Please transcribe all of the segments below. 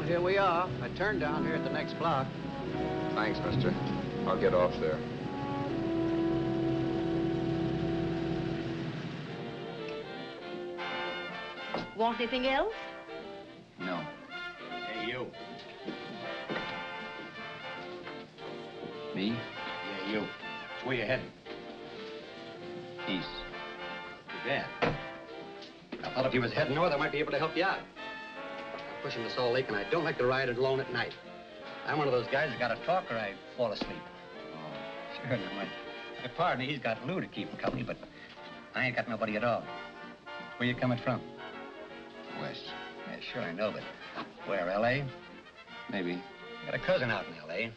here we are. I turned down here at the next block. Thanks, mister. I'll get off there. Want anything else? No. Hey, you. Me? Yeah, you. It's where you heading? East. Too bad. I thought if you was heading north, I might be able to help you out. I'm pushing the Salt Lake, and I don't like to ride it alone at night. I'm one of those guys that got to talk or I fall asleep. Oh. Sure, now, my partner, he's got Lou to keep him company, but I ain't got nobody at all. Where you coming from? West. Yeah, sure, I know, but where, L.A.? Maybe. Got a cousin out in L.A.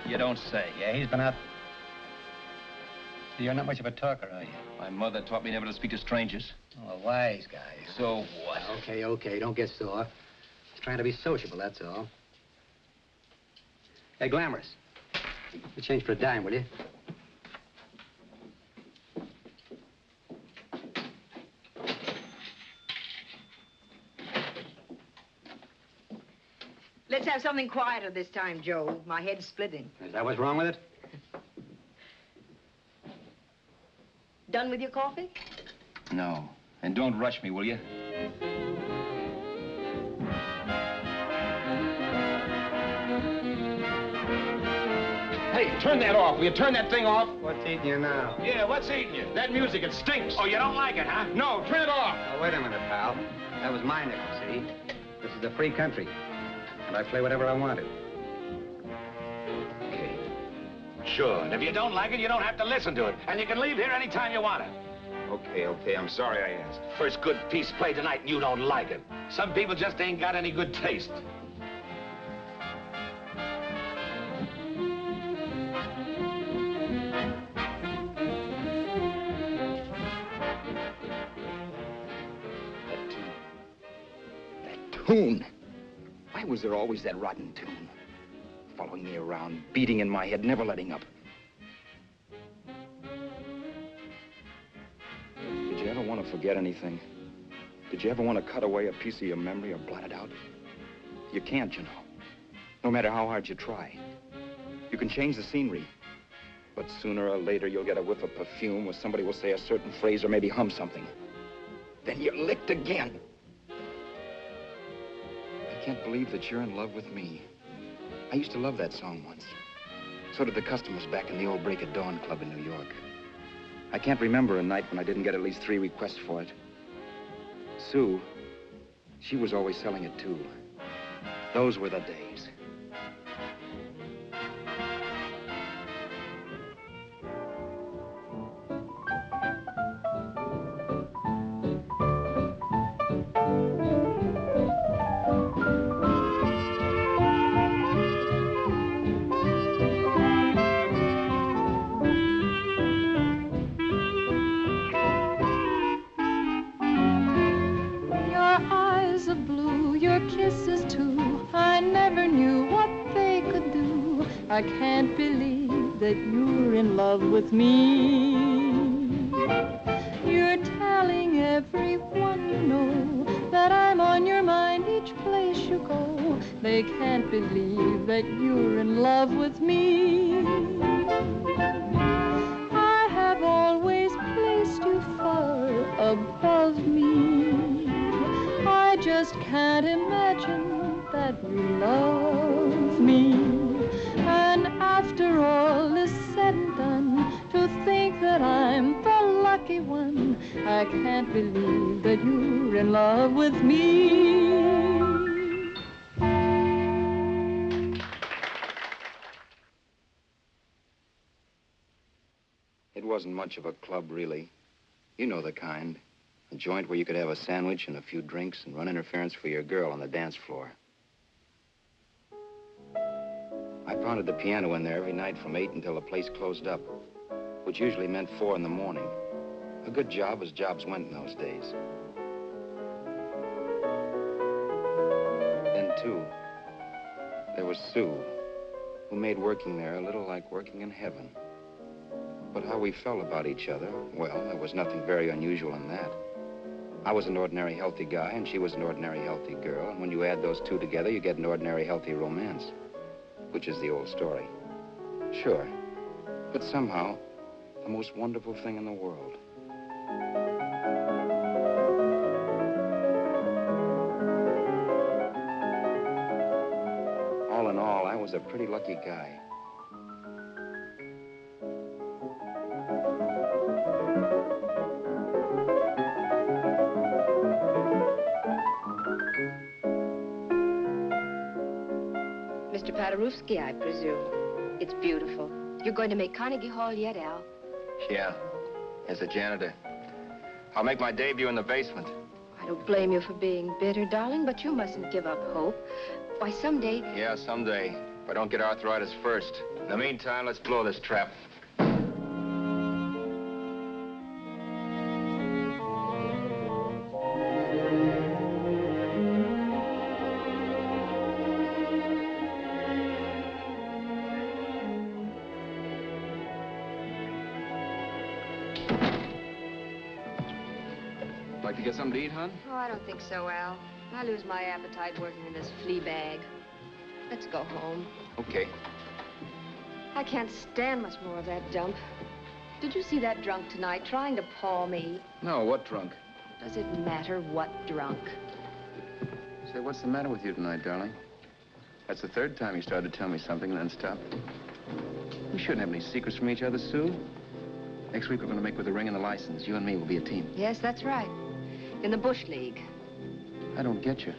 You don't say. Yeah, he's been out. You're not much of a talker, are you? My mother taught me never to speak to strangers. Oh, a wise guy. So what? Okay, don't get sore. Just trying to be sociable, that's all. Hey, Glamorous. You change for a dime, will you? Let's have something quieter this time, Joe. My head's splitting. Is that what's wrong with it? Done with your coffee? No. And don't rush me, will you? Hey, turn that off. Will you turn that thing off? What's eating you now? Yeah, what's eating you? That music, it stinks. Oh, you don't like it, huh? No, turn it off. Oh, wait a minute, pal. That was my nickel, see? This is a free country, and I play whatever I want to. Okay. Sure, and if you don't like it, you don't have to listen to it. And you can leave here anytime you want to. Okay, I'm sorry I asked. First good piece played tonight and you don't like it. Some people just ain't got any good taste. That tune. Why was there always that rotten tune? Following me around, beating in my head, never letting up. Did you ever want to forget anything? Did you ever want to cut away a piece of your memory or blot it out? You can't, you know. No matter how hard you try. You can change the scenery, but sooner or later you'll get a whiff of perfume or somebody will say a certain phrase or maybe hum something. Then you're licked again. I can't believe that you're in love with me. I used to love that song once. So did the customers back in the old Break of Dawn Club in New York. I can't remember a night when I didn't get at least 3 requests for it. Sue, she was always selling it too. Those were the days. I can't believe that you're in love with me. You're telling everyone you know that I'm on your mind each place you go. They can't believe that you're in love with me. I have always placed you far above me. I just can't imagine that you love me. And after all is said and done, to think that I'm the lucky one, I can't believe that you're in love with me. It wasn't much of a club, really. You know the kind. A joint where you could have a sandwich and a few drinks and run interference for your girl on the dance floor. I pounded the piano in there every night from 8 until the place closed up, which usually meant 4 in the morning. A good job as jobs went in those days. Then, too, there was Sue, who made working there a little like working in heaven. But how we felt about each other, well, there was nothing very unusual in that. I was an ordinary healthy guy, and she was an ordinary healthy girl. And when you add those two together, you get an ordinary healthy romance, which is the old story. Sure. But somehow, the most wonderful thing in the world. All in all, I was a pretty lucky guy. Mr. Paderewski, I presume. It's beautiful. You're going to make Carnegie Hall yet, Al? Yeah, as a janitor. I'll make my debut in the basement. I don't blame you for being bitter, darling, but you mustn't give up hope. Why, someday... Yeah, someday. If I don't get arthritis first. In the meantime, let's blow this trap. Like to get something to eat, hon? Oh, I don't think so, Al. I lose my appetite working in this flea bag. Let's go home. Okay. I can't stand much more of that dump. Did you see that drunk tonight trying to paw me? No, what drunk? Does it matter what drunk? Say, what's the matter with you tonight, darling? That's the third time you started to tell me something and then stopped. We shouldn't have any secrets from each other, Sue. Next week, we're going to make with the ring and the license. You and me will be a team. Yes, that's right. In the Bush League. I don't get you.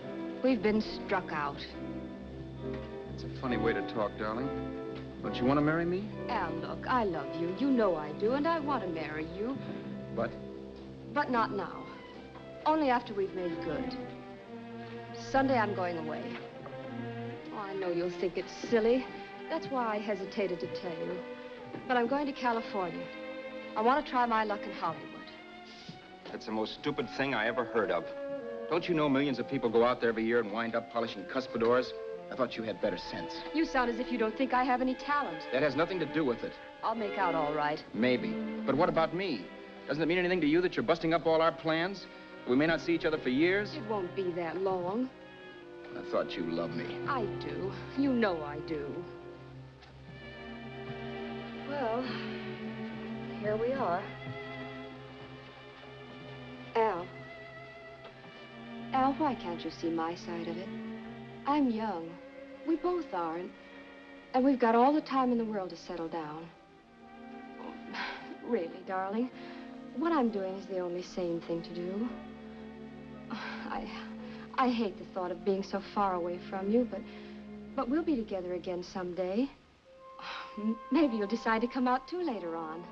We've been struck out. It's a funny way to talk, darling. Don't you want to marry me? Al, look, I love you. You know I do, and I want to marry you. But? But not now. Only after we've made good. Sunday, I'm going away. Oh, I know you'll think it's silly. That's why I hesitated to tell you. But I'm going to California. I want to try my luck in Hollywood. That's the most stupid thing I ever heard of. Don't you know millions of people go out there every year and wind up polishing cuspidors? I thought you had better sense. You sound as if you don't think I have any talent. That has nothing to do with it. I'll make out all right. Maybe. But what about me? Doesn't it mean anything to you that you're busting up all our plans? We may not see each other for years? It won't be that long. I thought you loved me. I do. You know I do. Well, here we are. Al. Al, why can't you see my side of it? I'm young. We both are, and we've got all the time in the world to settle down. Really, darling, what I'm doing is the only sane thing to do. I hate the thought of being so far away from you, but we'll be together again someday. Maybe you'll decide to come out too later on.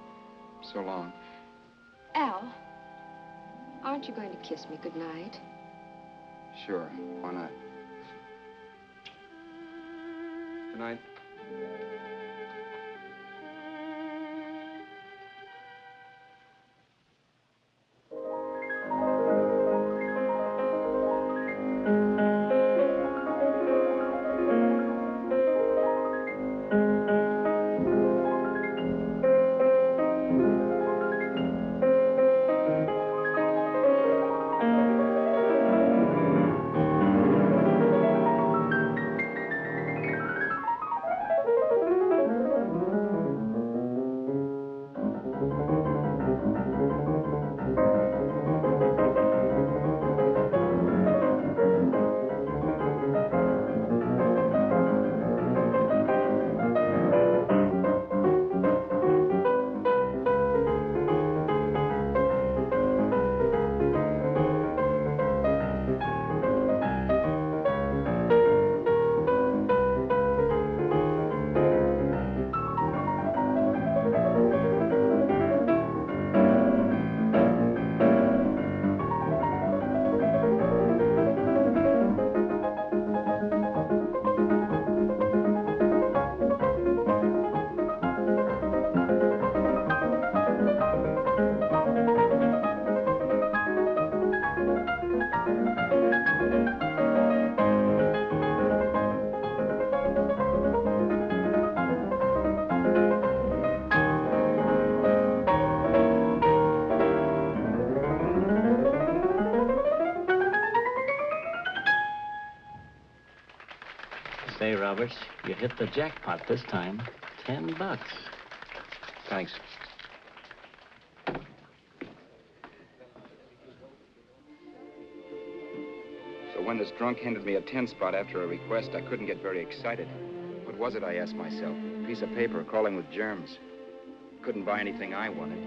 So long. Al, aren't you going to kiss me goodnight? Sure. Why not? Good night. Roberts. You hit the jackpot this time. $10. Thanks. So when this drunk handed me a 10 spot after a request, I couldn't get very excited. What was it, I asked myself? A piece of paper crawling with germs. Couldn't buy anything I wanted.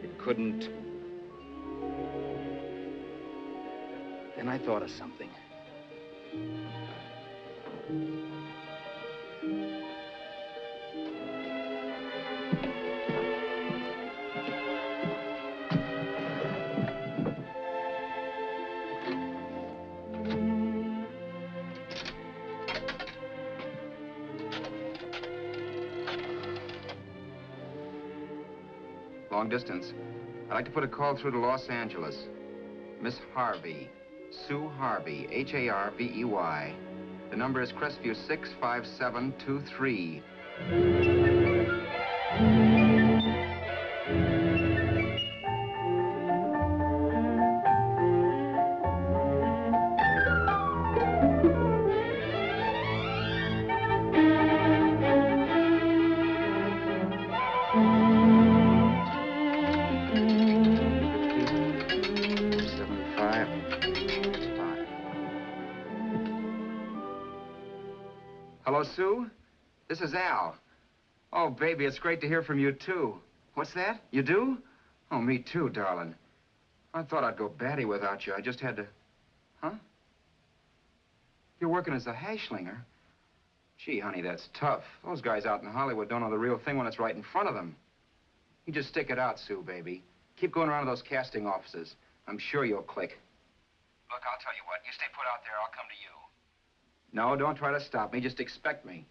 It couldn't... Then I thought of something. Long distance. I'd like to put a call through to Los Angeles. Miss Harvey. Sue Harvey, Harvey. The number is Crestview 65723. Hello, Sue? This is Al. Oh, baby, it's great to hear from you, too. What's that? You do? Oh, me too, darling. I thought I'd go batty without you. I just had to... Huh? You're working as a hashlinger? Gee, honey, that's tough. Those guys out in Hollywood don't know the real thing when it's right in front of them. You just stick it out, Sue, baby. Keep going around to those casting offices. I'm sure you'll click. Look, I'll tell you what. You stay put out there, I'll come to you. No, don't try to stop me. Just expect me.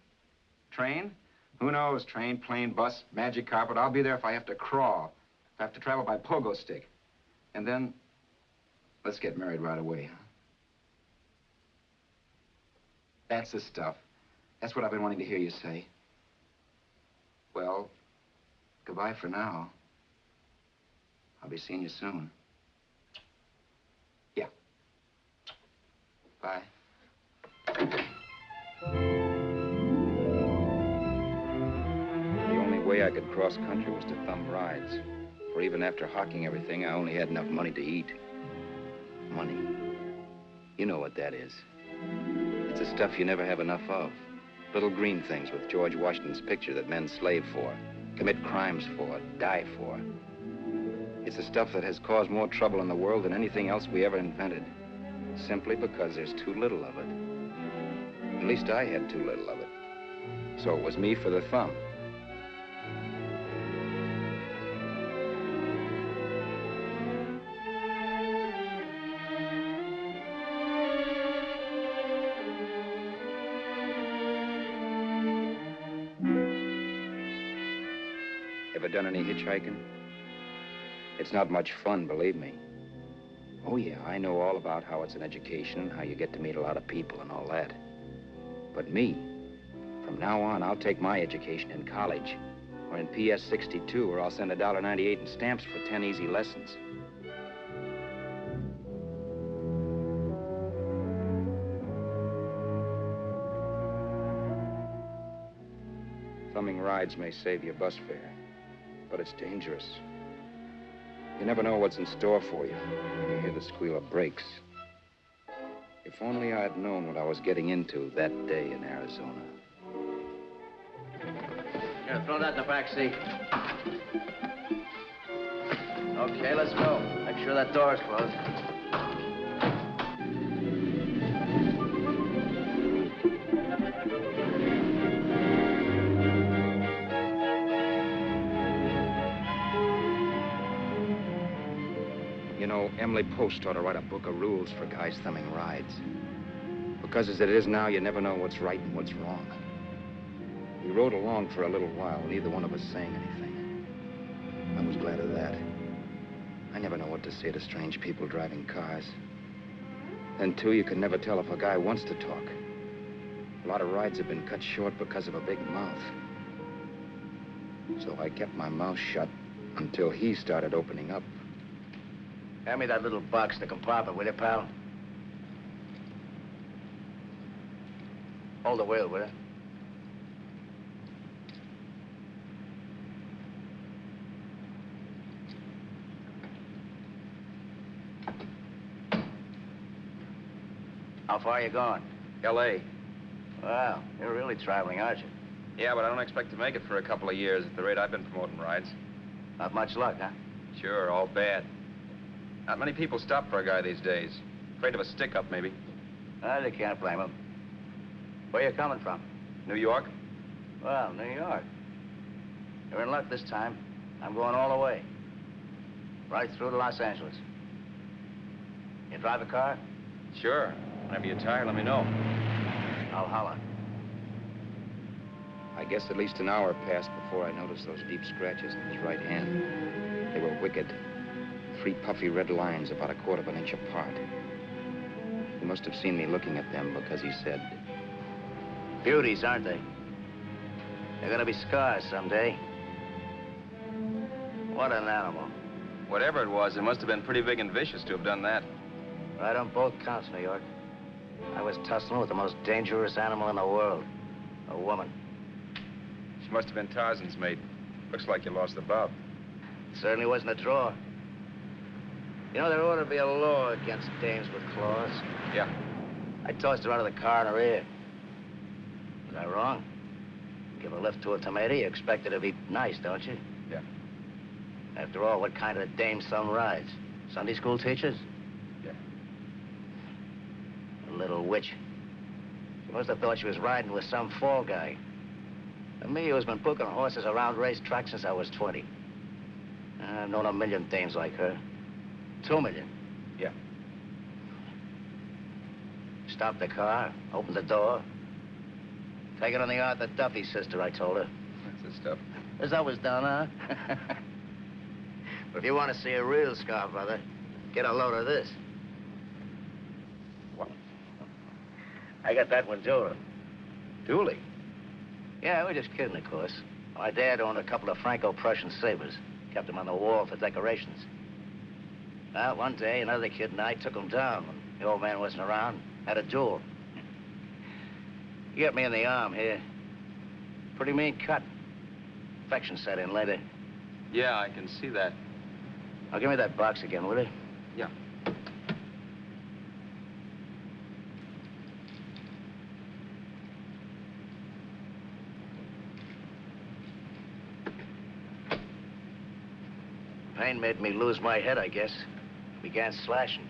Train? Who knows? Train, plane, bus, magic carpet. I'll be there if I have to crawl. If I have to travel by pogo stick. And then, let's get married right away, huh? That's the stuff. That's what I've been wanting to hear you say. Well, goodbye for now. I'll be seeing you soon. Yeah. Bye. The only way I could cross country was to thumb rides. For even after hawking everything, I only had enough money to eat. Money. You know what that is. It's the stuff you never have enough of. Little green things with George Washington's picture that men slave for, commit crimes for, die for. It's the stuff that has caused more trouble in the world than anything else we ever invented. Simply because there's too little of it. At least I had too little of it. So it was me for the thumb. Ever done any hitchhiking? It's not much fun, believe me. Oh, yeah, I know all about how it's an education and how you get to meet a lot of people and all that. But me, from now on, I'll take my education in college or in PS 62, or I'll send $1.98 in stamps for 10 easy lessons. Thumbing rides may save your bus fare, but it's dangerous. You never know what's in store for you when you hear the squeal of brakes. If only I had known what I was getting into that day in Arizona. Here, throw that in the back seat. Okay, let's go. Make sure that door is closed. You know, Emily Post ought to write a book of rules for guys thumbing rides. Because as it is now, you never know what's right and what's wrong. We rode along for a little while, neither one of us saying anything. I was glad of that. I never know what to say to strange people driving cars. Then, too, you can never tell if a guy wants to talk. A lot of rides have been cut short because of a big mouth. So I kept my mouth shut until he started opening up. Hand me that little box, the compartment, will you, pal? Hold the wheel, will you? How far are you going? L.A. Well, you're really traveling, aren't you? Yeah, but I don't expect to make it for a couple of years at the rate I've been promoting rides. Not much luck, huh? Sure, all bad. Not many people stop for a guy these days. Afraid of a stick-up, maybe. Well, you can't blame them. Where you coming from? New York? Well, New York. You're in luck this time. I'm going all the way. Right through to Los Angeles. You drive a car? Sure. Whenever you're tired, let me know. I'll holler. I guess at least an hour passed before I noticed those deep scratches in his right hand. They were wicked. 3 puffy red lines about 1/4 of an inch apart. He must have seen me looking at them because he said, Beauties, aren't they? They're gonna be scars someday. What an animal. whatever it was, it must have been pretty big and vicious to have done that. Right on both counts, New York. I was tussling with the most dangerous animal in the world. A woman. She must have been Tarzan's mate. Looks like you lost the bob. Certainly wasn't a draw. You know, there ought to be a law against dames with claws. Yeah. I tossed her out of the car in her ear. Was I wrong? Give a lift to a tomato, you expect her to be nice, don't you? Yeah. After all, what kind of dame son rides? Sunday school teachers? Yeah. A little witch. She must have thought she was riding with some fall guy. And me, who's been booking horses around racetracks since I was 20. I've known a million dames like her. 2 million. Yeah. Stopped the car, opened the door. Take it on the Arthur Duffy sister, I told her. That's the stuff. As I was done, huh? But if you want to see a real scar, brother, get a load of this. What? I got that one, Dooley. Dooley? Yeah, we're just kidding, of course. My dad owned a couple of Franco-Prussian sabers. Kept them on the wall for decorations. Well, one day, another kid and I took them down when the old man wasn't around. Had a duel. He got me in the arm here. Pretty mean cut. Infection set in later. Yeah, I can see that. Now, give me that box again, will you? Yeah. Pain made me lose my head, I guess. Began slashing.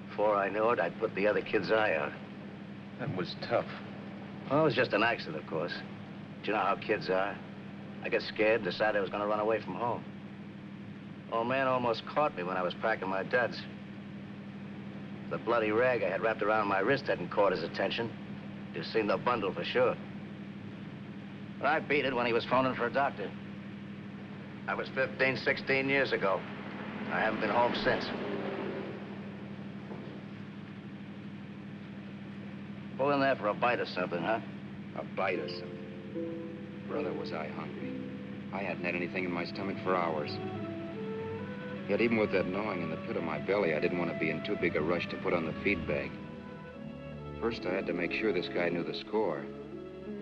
Before I knew it, I'd put the other kid's eye out. That was tough. Well, it was just an accident, of course. But you know how kids are. I got scared, decided I was going to run away from home. Old man almost caught me when I was packing my duds. The bloody rag I had wrapped around my wrist hadn't caught his attention. You've seen the bundle for sure. But I beat it when he was phoning for a doctor. That was 15, 16 years ago. I haven't been home since. Pull in there for a bite or something, huh? A bite or something. Brother, was I hungry. I hadn't had anything in my stomach for hours. Yet even with that gnawing in the pit of my belly, I didn't want to be in too big a rush to put on the feed bag. First, I had to make sure this guy knew the score.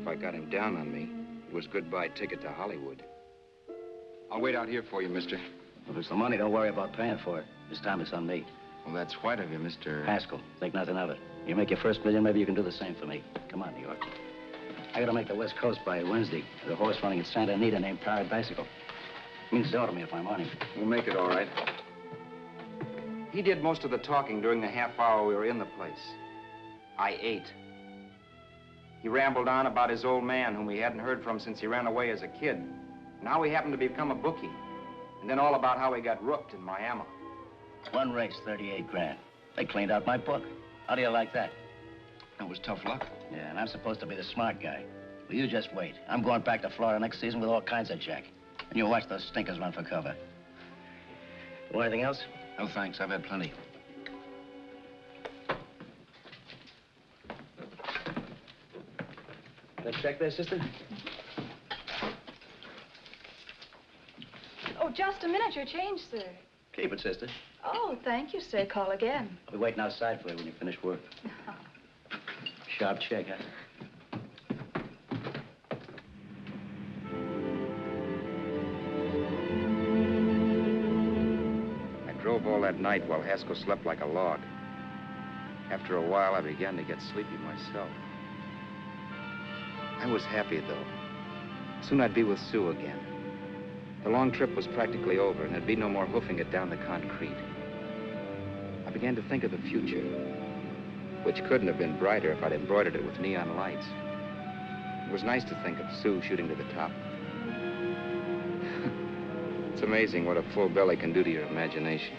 If I got him down on me, it was goodbye ticket to Hollywood. I'll wait out here for you, mister. If it's the money, don't worry about paying for it. This time it's on me. Well, that's white of you, Mr. Haskell, think nothing of it. You make your first million, maybe you can do the same for me. Come on, New York. I gotta make the West Coast by Wednesday. There's a horse running at Santa Anita named Paradiesical. Means so to me if I'm on him. We'll make it all right. He did most of the talking during the half hour we were in the place. I ate. He rambled on about his old man, whom he hadn't heard from since he ran away as a kid. Now he happened to become a bookie. And then all about how he got rooked in Miami. One race, 38 grand. They cleaned out my book. How do you like that? That was tough luck. Yeah, and I'm supposed to be the smart guy. Well, you just wait. I'm going back to Florida next season with all kinds of jack. And you'll watch those stinkers run for cover. Want anything else? No, thanks. I've had plenty. That check there, sister? Oh, just a minute. Your change, sir. Keep it, sister. Oh, thank you, sir. Call again. I'll be waiting outside for you when you finish work. Sharp check, huh? drove all that night while Haskell slept like a log. After a while, I began to get sleepy myself. I was happy, though. Soon I'd be with Sue again. The long trip was practically over, and there'd be no more hoofing it down the concrete. I began to think of the future, which couldn't have been brighter if I'd embroidered it with neon lights. It was nice to think of Sue shooting to the top. It's amazing what a full belly can do to your imagination.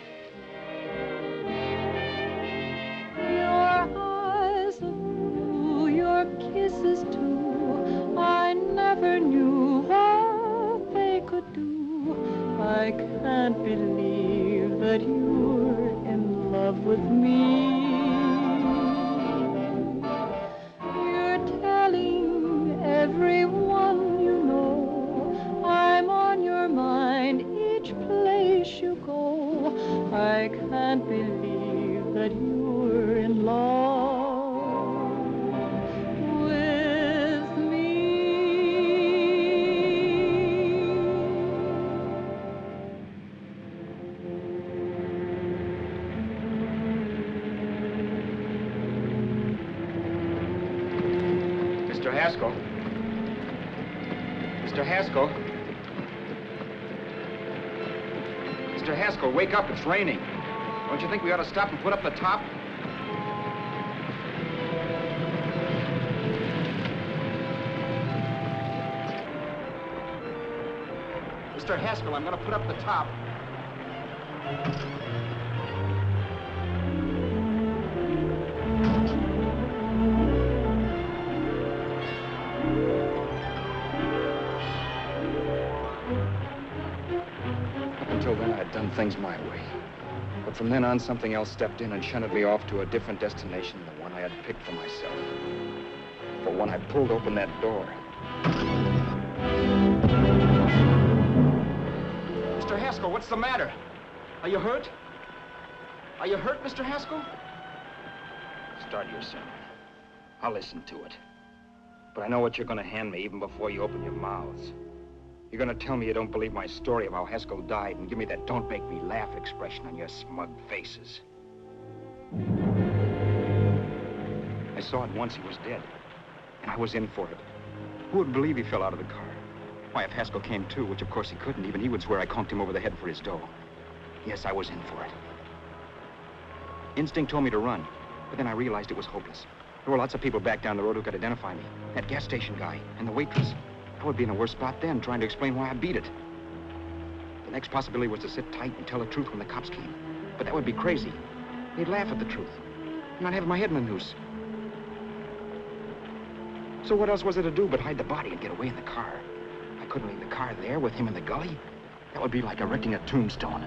Your eyes of blue, your kisses too, I never knew what they could do. I can't believe that you're in love with me. You're telling everyone you know I'm on your mind each place you go. I can't believe that you're in love with me. Mr. Haskell? Mr. Haskell? Mr. Haskell, wake up. It's raining. Don't you think we ought to stop and put up the top? Mr. Haskell, I'm going to put up the top. Until then, I'd done things my way. But from then on, something else stepped in and shunted me off to a different destination than the one I had picked for myself. For when I pulled open that door... Mr. Haskell, what's the matter? Are you hurt? Are you hurt, Mr. Haskell? Start your sermon. I'll listen to it. But I know what you're going to hand me even before you open your mouths. You're gonna tell me you don't believe my story of how Haskell died and give me that don't make me laugh expression on your smug faces. I saw it once he was dead, and I was in for it. Who would believe he fell out of the car? Why, if Haskell came too, which of course he couldn't, even he would swear I conked him over the head for his dough. Yes, I was in for it. Instinct told me to run, but then I realized it was hopeless. There were lots of people back down the road who could identify me. That gas station guy and the waitress. I would be in a worse spot then, trying to explain why I beat it. The next possibility was to sit tight and tell the truth when the cops came. But that would be crazy. They'd laugh at the truth. And I'd have my head in a noose. So what else was there to do but hide the body and get away in the car? I couldn't leave the car there with him in the gully. That would be like erecting a tombstone.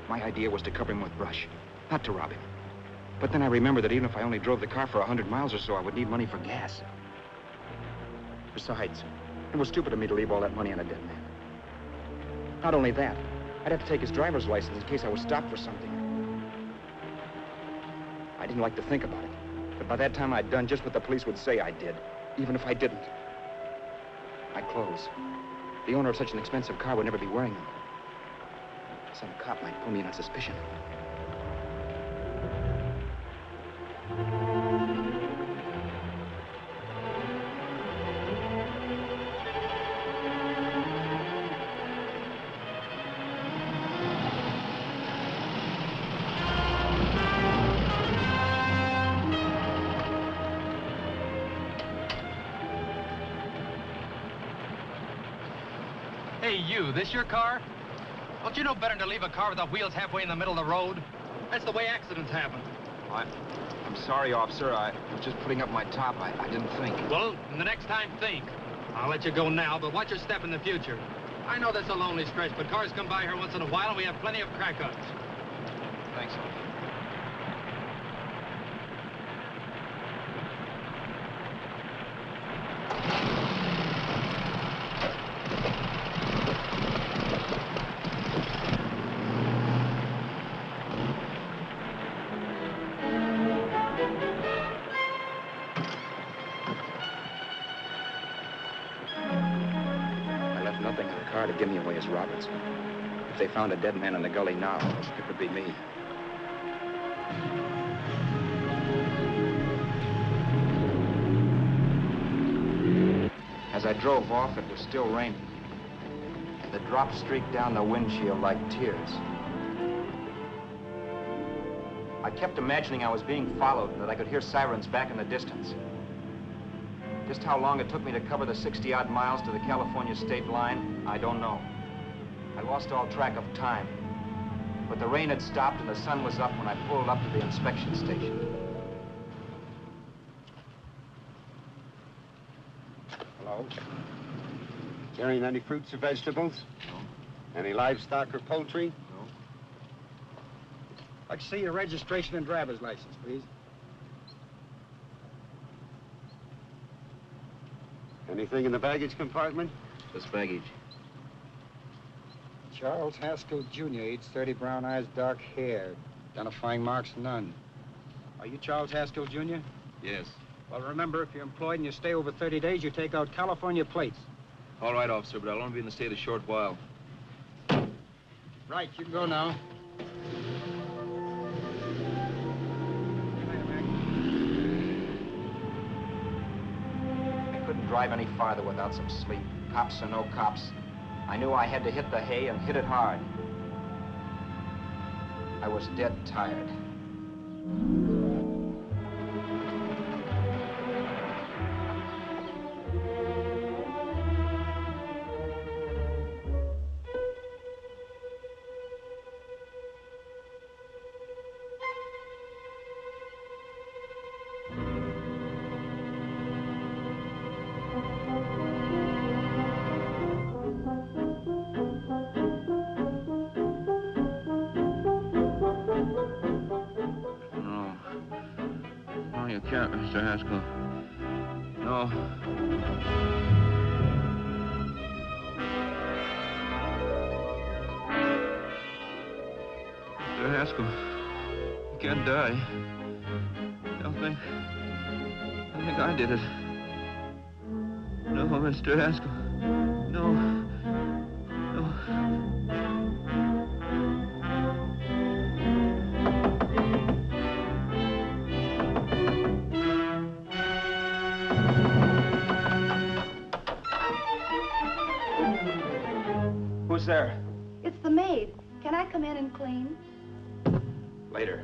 My idea was to cover him with brush, not to rob him. But then I remembered that even if I only drove the car for 100 miles or so, I would need money for gas. Besides, it was stupid of me to leave all that money on a dead man. Not only that, I'd have to take his driver's license in case I was stopped for something. I didn't like to think about it, but by that time I'd done just what the police would say I did, even if I didn't. My clothes. The owner of such an expensive car would never be wearing them. Some cop might pull me in on suspicion. Hey, you, this your car? Don't you know better than to leave a car with the wheels halfway in the middle of the road? That's the way accidents happen. I'm sorry, officer. I was just putting up my top. I didn't think. Well, the next time, think. I'll let you go now, but watch your step in the future. I know that's a lonely stretch, but cars come by here once in a while, and we have plenty of crack-ups. Thanks, officer. would give me away as Roberts. If they found a dead man in the gully now, it would be me. As I drove off, it was still raining. The drops streaked down the windshield like tears. I kept imagining I was being followed and that I could hear sirens back in the distance. Just how long it took me to cover the 60-odd miles to the California state line, I don't know. I lost all track of time. But the rain had stopped and the sun was up when I pulled up to the inspection station. Hello? Carrying any fruits or vegetables? No. Any livestock or poultry? No. I'd like to see your registration and driver's license, please. Anything in the baggage compartment? This baggage. Charles Haskell, Jr., age 30, brown eyes, dark hair. Identifying marks, none. Are you Charles Haskell, Jr.? Yes. Well, remember, if you're employed and you stay over 30 days, you take out California plates. All right, officer, but I'll only be in the state a short while. Right, you can go now. I couldn't drive any farther without some sleep. Cops or no cops, I knew I had to hit the hay and hit it hard. I was dead tired. You can't, Mr. Haskell. No. Mr. Haskell, you can't die. I think I did it. No, Mr. Haskell. No. No. Who's there? It's the maid. Can I come in and clean? Later.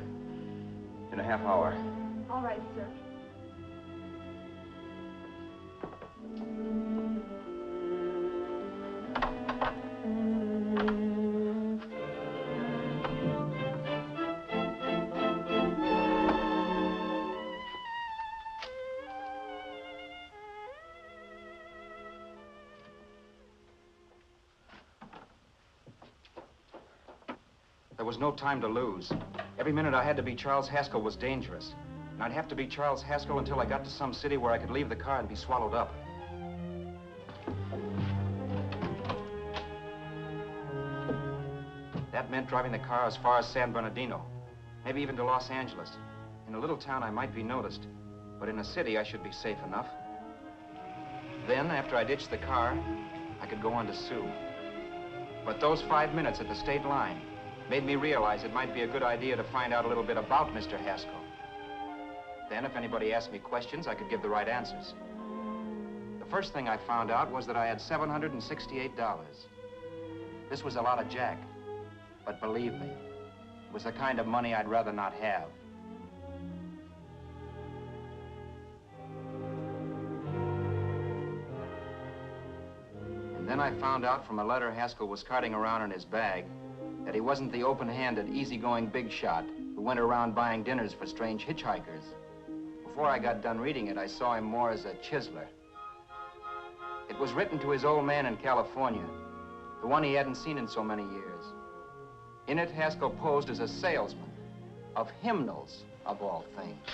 In a half hour. All right, sir. There was no time to lose. Every minute I had to be Charles Haskell was dangerous. And I'd have to be Charles Haskell until I got to some city where I could leave the car and be swallowed up. That meant driving the car as far as San Bernardino, maybe even to Los Angeles. In a little town, I might be noticed, but in a city, I should be safe enough. Then, after I ditched the car, I could go on to Sue. But those 5 minutes at the state line made me realize it might be a good idea to find out a little bit about Mr. Haskell. Then, if anybody asked me questions, I could give the right answers. The first thing I found out was that I had $768. This was a lot of jack, but believe me, it was the kind of money I'd rather not have. And then I found out from a letter Haskell was carting around in his bag that he wasn't the open-handed, easygoing big shot who went around buying dinners for strange hitchhikers. Before I got done reading it, I saw him more as a chiseler. It was written to his old man in California, the one he hadn't seen in so many years. In it, Haskell posed as a salesman of hymnals, of all things.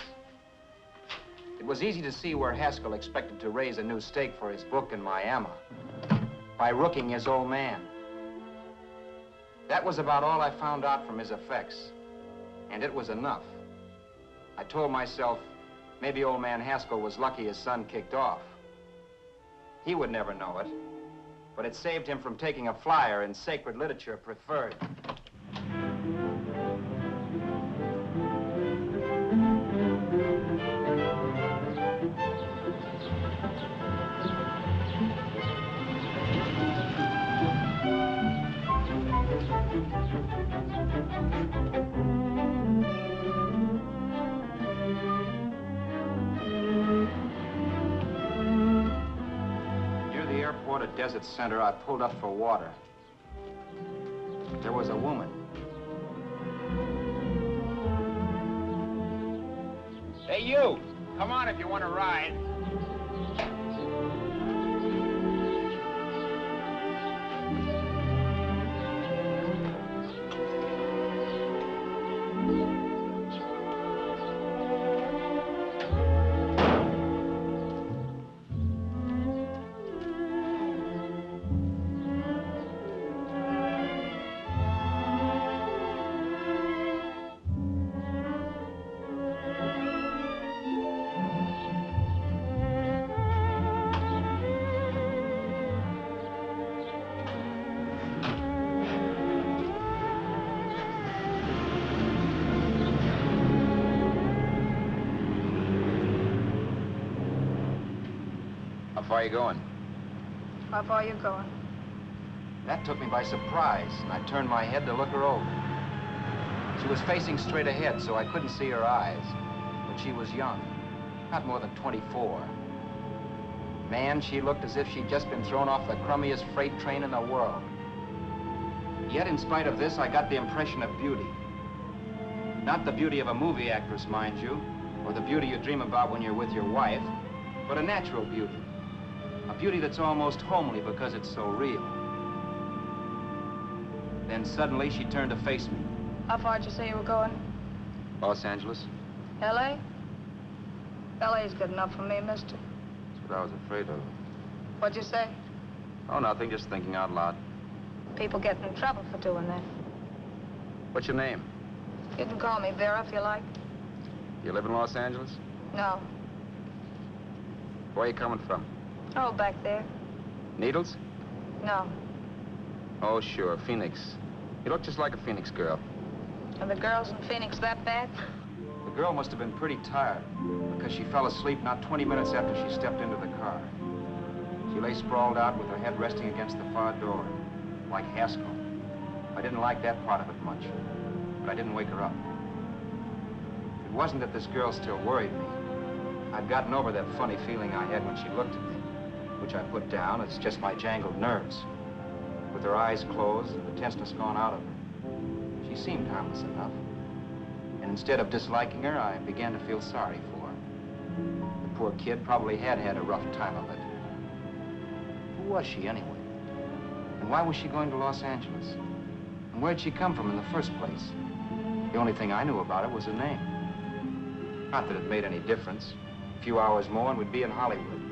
It was easy to see where Haskell expected to raise a new stake for his book in Miami by rooking his old man. That was about all I found out from his effects, and it was enough. I told myself, maybe old man Haskell was lucky his son kicked off. He would never know it, but it saved him from taking a flyer in sacred literature preferred. At Desert Center, I pulled up for water. There was a woman. Hey, you! Come on if you want to ride. How far are you going? How far are you going? That took me by surprise, and I turned my head to look her over. She was facing straight ahead, so I couldn't see her eyes. But she was young, not more than 24. Man, she looked as if she'd just been thrown off the crummiest freight train in the world. Yet, in spite of this, I got the impression of beauty. Not the beauty of a movie actress, mind you, or the beauty you dream about when you're with your wife, but a natural beauty. A beauty that's almost homely because it's so real. Then suddenly she turned to face me. How far did you say you were going? Los Angeles? L.A.? L.A.'s good enough for me, mister. That's what I was afraid of. What'd you say? Oh, nothing, just thinking out loud. People get in trouble for doing that. What's your name? You can call me Vera if you like. You live in Los Angeles? No. Where are you coming from? Oh, back there. Needles? No. Oh, sure, Phoenix. You look just like a Phoenix girl. Are the girls in Phoenix that bad? The girl must have been pretty tired, because she fell asleep not 20 minutes after she stepped into the car. She lay sprawled out with her head resting against the far door, like Haskell. I didn't like that part of it much, but I didn't wake her up. It wasn't that this girl still worried me. I'd gotten over that funny feeling I had when she looked at me, which I put down as just my jangled nerves. With her eyes closed and the tenseness gone out of her, she seemed harmless enough. And instead of disliking her, I began to feel sorry for her. The poor kid probably had had a rough time of it. Who was she anyway? And why was she going to Los Angeles? And where'd she come from in the first place? The only thing I knew about her was her name. Not that it made any difference. A few hours more and we'd be in Hollywood.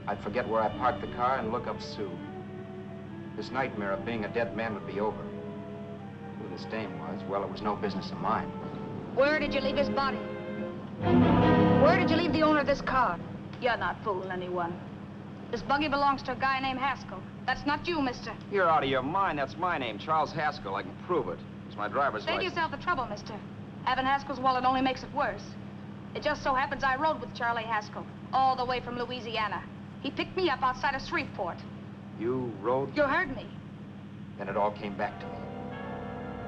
I'd forget where I parked the car and look up Sue. This nightmare of being a dead man would be over. Who this dame was, well, it was no business of mine. Where did you leave his body? Where did you leave the owner of this car? You're not fooling anyone. This buggy belongs to a guy named Haskell. That's not you, mister. You're out of your mind. That's my name, Charles Haskell. I can prove it. It's my driver's Save license. yourself the trouble, mister. Having Haskell's wallet only makes it worse. It just so happens I rode with Charlie Haskell all the way from Louisiana. He picked me up outside of Shreveport. You rode? You heard me. Then it all came back to me.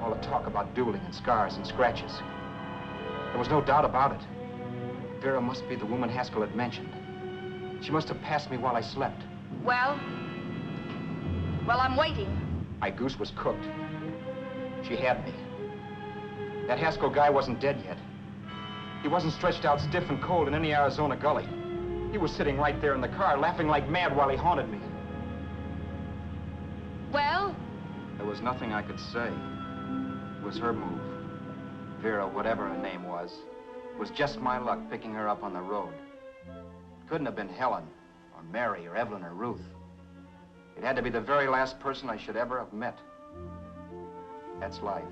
All the talk about dueling and scars and scratches. There was no doubt about it. Vera must be the woman Haskell had mentioned. She must have passed me while I slept. Well, I'm waiting. My goose was cooked. She had me. That Haskell guy wasn't dead yet. He wasn't stretched out stiff and cold in any Arizona gully. He was sitting right there in the car, laughing like mad while he haunted me. Well? There was nothing I could say. It was her move. Vera, whatever her name was, it was just my luck picking her up on the road. It couldn't have been Helen, or Mary, or Evelyn, or Ruth. It had to be the very last person I should ever have met. That's life.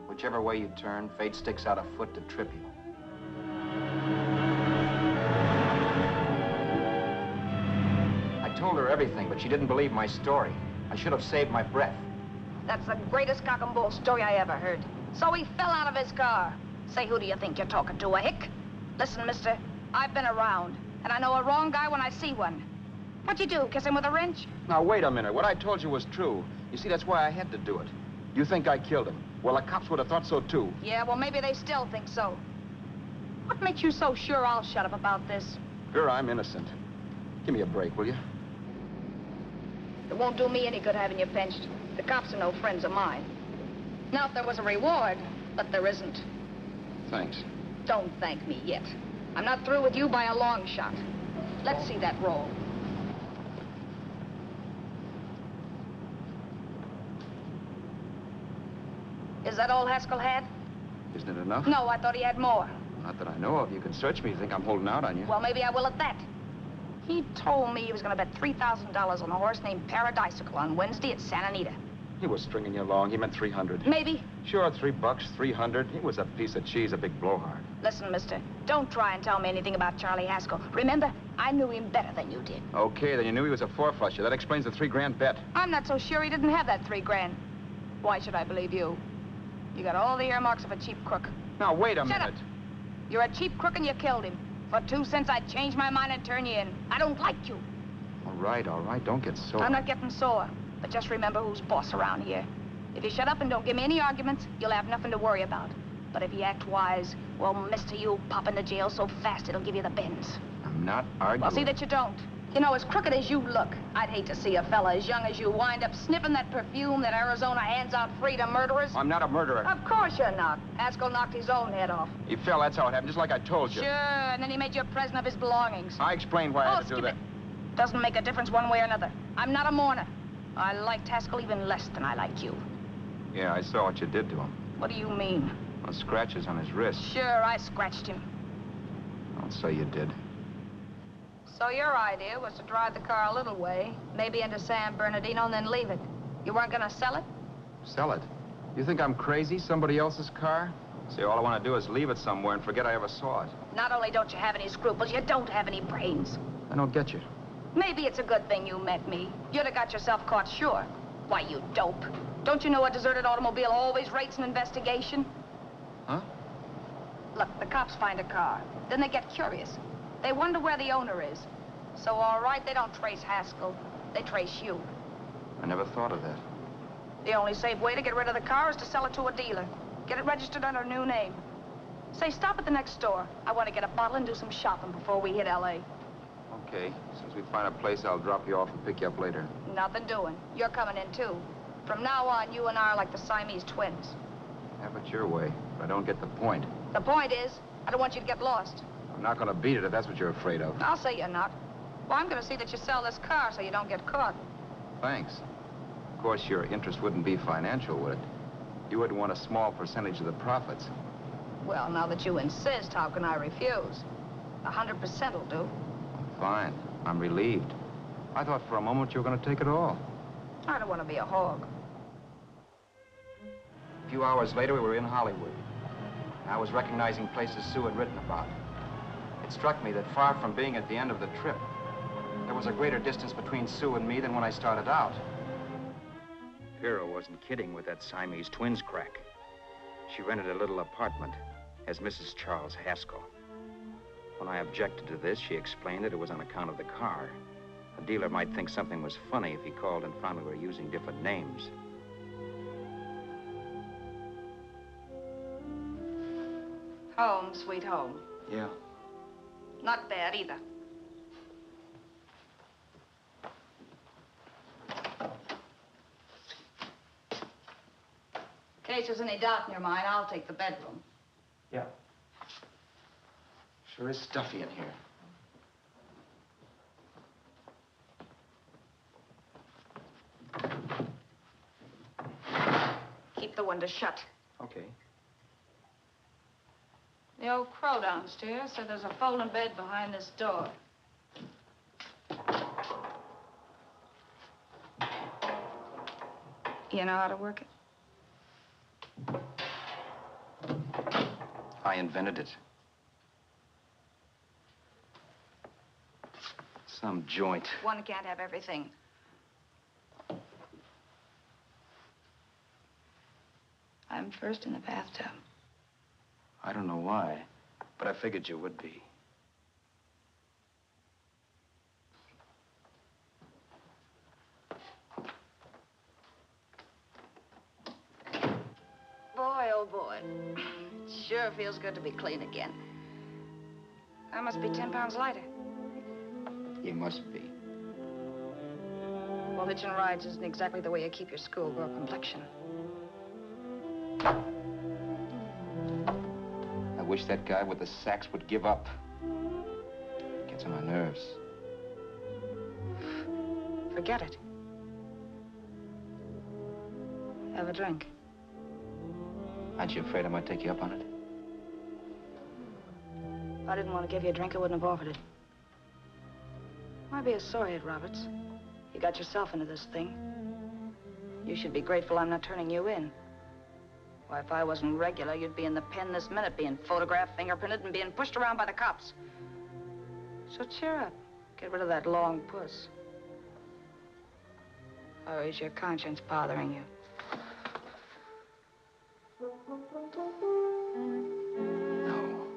Whichever way you turn, fate sticks out a foot to trip you. I told her everything, but she didn't believe my story. I should have saved my breath. That's the greatest cock and bull story I ever heard. So he fell out of his car. Say, who do you think you're talking to, a hick? Listen, mister, I've been around, and I know a wrong guy when I see one. What'd you do, kiss him with a wrench? Now, wait a minute. What I told you was true. You see, that's why I had to do it. You think I killed him. Well, the cops would have thought so, too. Yeah, well, maybe they still think so. What makes you so sure I'll shut up about this? Vera, I'm innocent. Give me a break, will you? It won't do me any good having you pinched. The cops are no friends of mine. Now, if there was a reward, but there isn't. Thanks. Don't thank me yet. I'm not through with you by a long shot. Let's see that roll. Is that all Haskell had? Isn't it enough? No, I thought he had more. Not that I know of. You can search me. You think I'm holding out on you? Well, maybe I will at that. He told me he was going to bet $3,000 on a horse named Paradisical on Wednesday at Santa Anita. He was stringing you along. He meant 300. Maybe. Sure, $3, 300. He was a piece of cheese, a big blowhard. Listen, mister, don't try and tell me anything about Charlie Haskell. Remember, I knew him better than you did. Okay, then you knew he was a four-flusher. That explains the $3,000 bet. I'm not so sure he didn't have that $3,000. Why should I believe you? You got all the earmarks of a cheap crook. Now, wait a Shut minute. up. You're a cheap crook and you killed him. For 2 cents, I'd change my mind and turn you in. I don't like you. All right. Don't get sore. I'm not getting sore. But just remember who's boss around here. If you shut up and don't give me any arguments, you'll have nothing to worry about. But if you act wise, well, mister, you'll pop into jail so fast it'll give you the bends. I'm not arguing. Well, see that you don't. You know, as crooked as you look, I'd hate to see a fella as young as you wind up sniffing that perfume that Arizona hands out free to murderers. I'm not a murderer. Of course you're not. Haskell knocked his own head off. He fell, that's how it happened, just like I told you. Sure, and then he made you a present of his belongings. I explained why I had to do skip that. it. Doesn't make a difference one way or another. I'm not a mourner. I liked Haskell even less than I like you. Yeah, I saw what you did to him. What do you mean? Well, scratches on his wrist. Sure, I scratched him. I'll say you did. So your idea was to drive the car a little way, maybe into San Bernardino, and then leave it. You weren't gonna sell it? Sell it? You think I'm crazy? Somebody else's car? See, all I want to do is leave it somewhere and forget I ever saw it. Not only don't you have any scruples, you don't have any brains. I don't get you. Maybe it's a good thing you met me. You'd have got yourself caught, sure. Why, you dope. Don't you know a deserted automobile always rates an investigation? Huh? Look, the cops find a car. Then they get curious. They wonder where the owner is. So, all right, they don't trace Haskell. They trace you. I never thought of that. The only safe way to get rid of the car is to sell it to a dealer. Get it registered under a new name. Say, stop at the next store. I want to get a bottle and do some shopping before we hit L.A. Okay. As soon as we find a place, I'll drop you off and pick you up later. Nothing doing. You're coming in, too. From now on, you and I are like the Siamese twins. Have it your way, but I don't get the point. The point is, I don't want you to get lost. I'm not going to beat it if that's what you're afraid of. I'll say you're not. Well, I'm going to see that you sell this car so you don't get caught. Thanks. Of course, your interest wouldn't be financial, would it? You would want a small percentage of the profits. Well, now that you insist, how can I refuse? 100% will do. Fine. I'm relieved. I thought for a moment you were going to take it all. I don't want to be a hog. A few hours later, we were in Hollywood. I was recognizing places Sue had written about. It struck me that far from being at the end of the trip, there was a greater distance between Sue and me than when I started out. Vera wasn't kidding with that Siamese twins crack. She rented a little apartment as Mrs. Charles Haskell. When I objected to this, she explained that it was on account of the car. A dealer might think something was funny if he called and found we were using different names. Home, sweet home. Yeah. Not bad, either. In case there's any doubt in your mind, I'll take the bedroom. Yeah. Sure is stuffy in here. Keep the window shut. Okay. The old crow downstairs said there's a folding bed behind this door. You know how to work it? I invented it. Some joint. One can't have everything. I'm first in the bathtub. I don't know why, but I figured you would be. Boy, oh boy. It sure feels good to be clean again. I must be 10 pounds lighter. You must be. Well, hitching rides isn't exactly the way you keep your schoolgirl complexion. I wish that guy with the sacks would give up. Gets on my nerves. Forget it. Have a drink. Aren't you afraid I might take you up on it? If I didn't want to give you a drink, I wouldn't have offered it. Why be a sorehead, Roberts? You got yourself into this thing. You should be grateful I'm not turning you in. Why, if I wasn't regular, you'd be in the pen this minute, being photographed, fingerprinted, and being pushed around by the cops. So cheer up. Get rid of that long puss. Or is your conscience bothering you? No.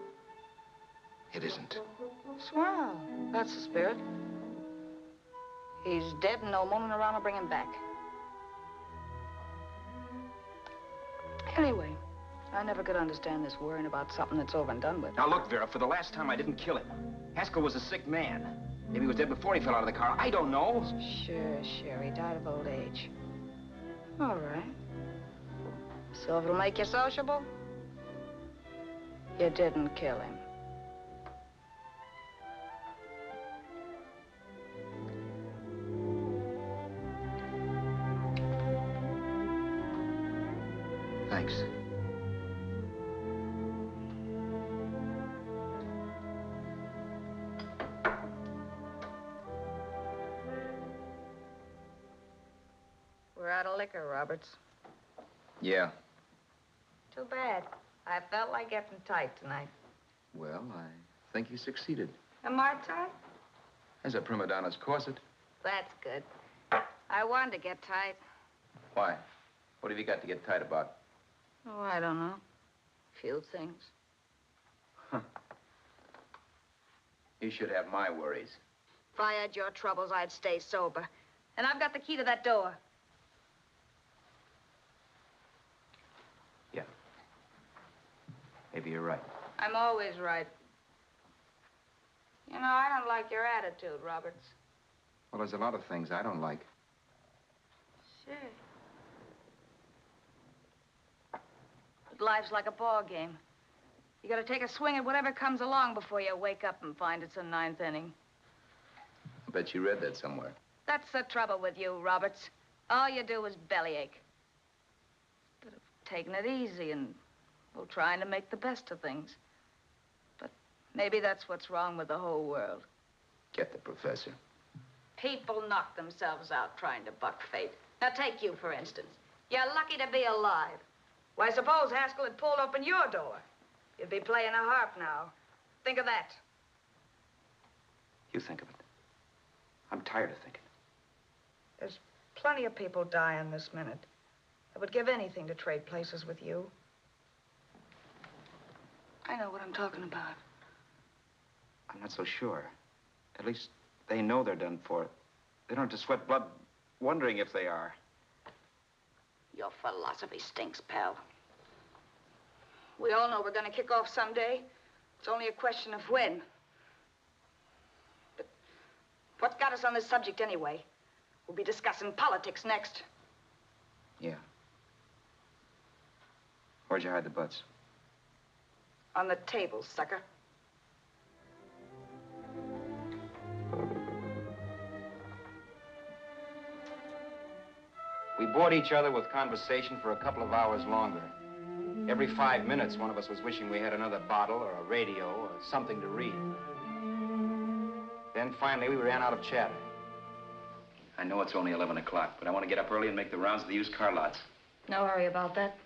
It isn't. Swell. That's the spirit. He's dead and no moaning around will bring him back. Anyway, I never could understand this worrying about something that's over and done with. Now look, Vera, for the last time I didn't kill him. Haskell was a sick man. Maybe he was dead before he fell out of the car. I don't know. Sure. He died of old age. All right. So if it'll make you sociable, you didn't kill him. Thanks. We're out of liquor, Roberts. Yeah. Too bad. I felt like getting tight tonight. Well, I think you succeeded. Am I tight? As a prima donna's corset. That's good. I wanted to get tight. Why? What have you got to get tight about? Oh, I don't know. Few things. Huh. You should have my worries. If I had your troubles, I'd stay sober. And I've got the key to that door. Yeah. Maybe you're right. I'm always right. You know, I don't like your attitude, Roberts. Well, there's a lot of things I don't like. Sure. But life's like a ball game. You gotta take a swing at whatever comes along before you wake up and find it's a ninth inning. I bet you read that somewhere. That's the trouble with you, Roberts. All you do is bellyache. Instead of taking it easy and, well, trying to make the best of things. But maybe that's what's wrong with the whole world. Get the professor. People knock themselves out trying to buck fate. Now, take you, for instance. You're lucky to be alive. Why, suppose Haskell had pulled open your door. You'd be playing a harp now. Think of that. You think of it. I'm tired of thinking. There's plenty of people dying this minute. I would give anything to trade places with you. I know what I'm talking about. I'm not so sure. At least they know they're done for. They don't have to sweat blood wondering if they are. Your philosophy stinks, pal. We all know we're gonna kick off someday. It's only a question of when. But what's got us on this subject anyway? We'll be discussing politics next. Yeah. Where'd you hide the butts? On the table, sucker. We bored each other with conversation for a couple of hours longer. Every 5 minutes, one of us was wishing we had another bottle or a radio or something to read. Then finally, we ran out of chatter. I know it's only 11 o'clock, but I want to get up early and make the rounds of the used car lots. No hurry about that.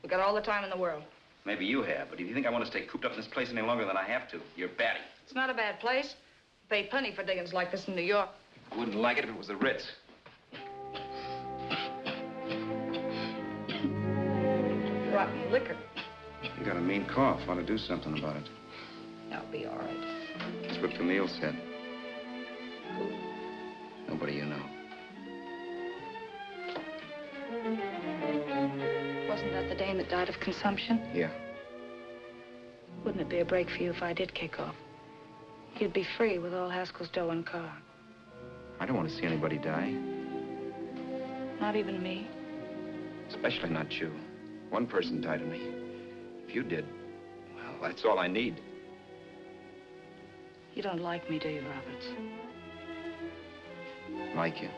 We've got all the time in the world. Maybe you have, but if you think I want to stay cooped up in this place any longer than I have to, you're batty. It's not a bad place. Pay plenty for diggings like this in New York. I wouldn't like it if it was the Ritz. Rotten liquor. You got a mean cough. Want to do something about it. I'll be all right. That's what Camille said. Who? Nobody you know. Wasn't that the dame that died of consumption? Yeah. Wouldn't it be a break for you if I did kick off? You'd be free with all Haskell's dough and car. I don't want to see anybody die. Not even me. Especially not you. One person died of me. If you did, well, that's all I need. You don't like me, do you, Roberts? Like you.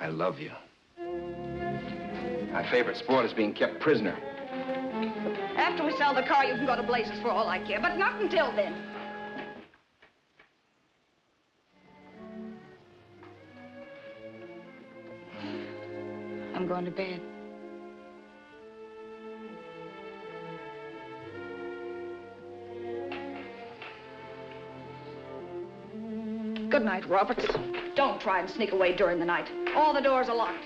I love you. My favorite sport is being kept prisoner. After we sell the car, you can go to blazes for all I care, but not until then. I'm going to bed. Good night, Roberts. Don't try and sneak away during the night. All the doors are locked.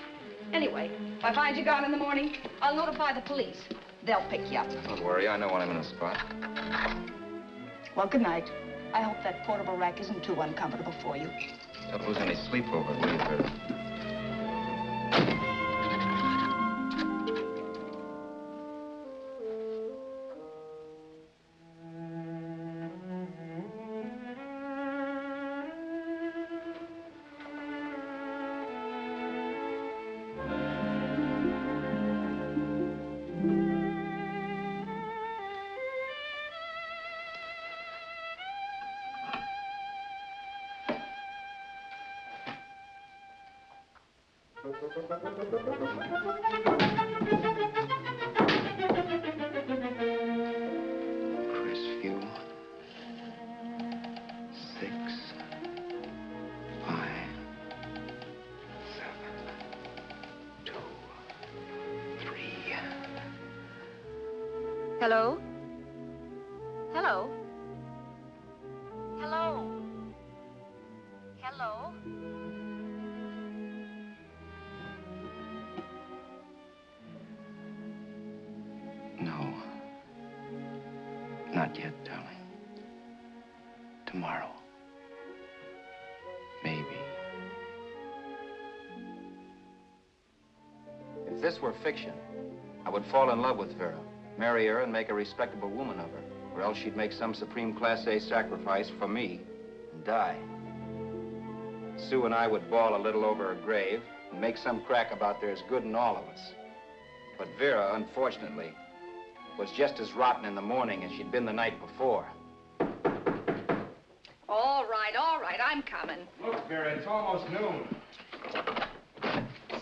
Anyway, if I find you gone in the morning, I'll notify the police. They'll pick you up. Don't worry, I know when I'm in a spot. Well, good night. I hope that portable rack isn't too uncomfortable for you. Don't lose any sleep over it, will you, Vera? Crestview. 6, 5, 7, 2, 3. Hello? Hello? Hello? Hello? No. Not yet, darling. Tomorrow. Maybe. If this were fiction, I would fall in love with Vera, marry her, and make a respectable woman of her. Or else she'd make some supreme Class A sacrifice for me and die. Sue and I would bawl a little over her grave and make some crack about there's good in all of us. But Vera, unfortunately, was just as rotten in the morning as she'd been the night before. All right, I'm coming. Look, Vera, it's almost noon.